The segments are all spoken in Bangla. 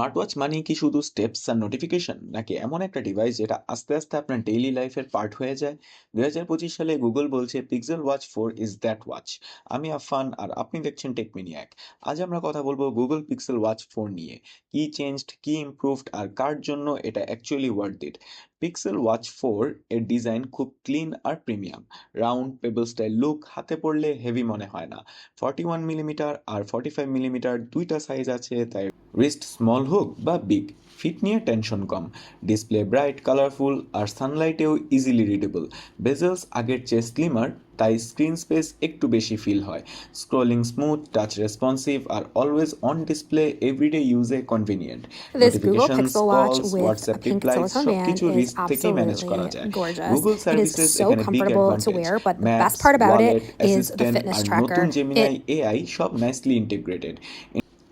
স্মার্ট ওয়াচ মানেই কি শুধু স্টেপস আর নোটিফিকেশন, নাকি এমন একটা ডিভাইস যেটা আস্তে আস্তে আপনার ডেইলি লাইফের পার্ট হয়ে যায়? 2025 সালে গুগল বলছে pixel watch 4 is that watch. আমি আফান আর আপনি দেখছেন টেকমিনিয়াক। আজ আমরা কথা বলবো গুগল পিক্সেল ওয়াচ 4 নিয়ে। কি চেঞ্জড, কি ইমপ্রুভড, আর কার জন্য এটা actually worth it. Pixel watch 4 এর ডিজাইন খুব ক্লিন আর premium. Round pebble style look, হাতে পড়লে হেভি মনে হয় না। 41 মিলিমিটার আর 45 মিলিমিটার দুইটা সাইজ আছে, তাই রিস্ট স্মল হোক বা বিগ, ফিট নিয়ে টেনশন কম। ডিসপ্লে ব্রাইট, কালারফুল আর সানলাইটেও ইজিলি রিডেবল। বেজেলস আগের চেয়ে স্লিমার, তাই স্ক্রিন স্পেস একটু বেশি ফিল হয়। স্ক্রোলিং স্মুথ, টাচ রেসপন্সিভ আর অলওয়েজ অন ডিসপ্লে, এভরিডে ইউজে convenient. This Google notifications, Pixel Watch calls, with WhatsApp a pink replies silicone band সবকিছু is রিস্ক থেকেই ম্যানেজ করা absolutely যায়। gorgeous. Google It is services so এখানে big comfortable to advantage. wear, but the best maps, part about it wallet, is the assistant fitness আর নতুন tracker. জেমিনাই এআই সব নাইসলি ইন্টিগ্রেটেড।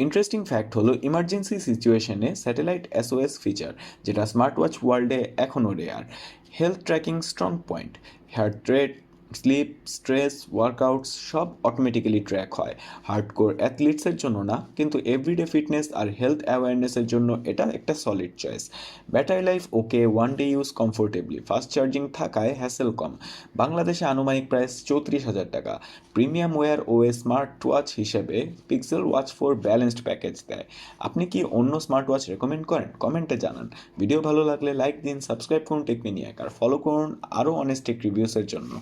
ইন্টারেস্টিং ফ্যাক্ট হলো ইমার্জেন্সি সিচুয়েশনে স্যাটেলাইট এসওএস ফিচার, যেটা স্মার্ট ওয়াচ ওয়ার্ল্ডে এখনও rare. Health tracking strong point, heart rate, sleep, stress, workouts সব অটোমেটিক্যালি ট্র্যাক হয়। হার্ডকোর অ্যাথলিটসের জন্য না, কিন্তু এভরিডে ফিটনেস আর হেলথ অ্যাওয়ারনেসের জন্য এটা একটা solid choice. Battery life okay, one day use comfortably, fast charging থাকায় হ্যাসেল কম। বাংলাদেশে আনুমানিক প্রাইস 34,000 টাকা। প্রিমিয়াম ওয়্যার ও এ স্মার্ট ওয়াচ হিসেবে পিক্সেল ওয়াচ 4 ব্যালেন্সড প্যাকেজ দেয়। আপনি কি অন্য স্মার্ট ওয়াচ রেকমেন্ড করেন? কমেন্টে জানান। ভিডিও ভালো লাগলে লাইক দিন, সাবস্ক্রাইব করুন টেকমিনিয়াক, আর ফলো করুন আরও অনেস্ট টেক রিভিউসের জন্য।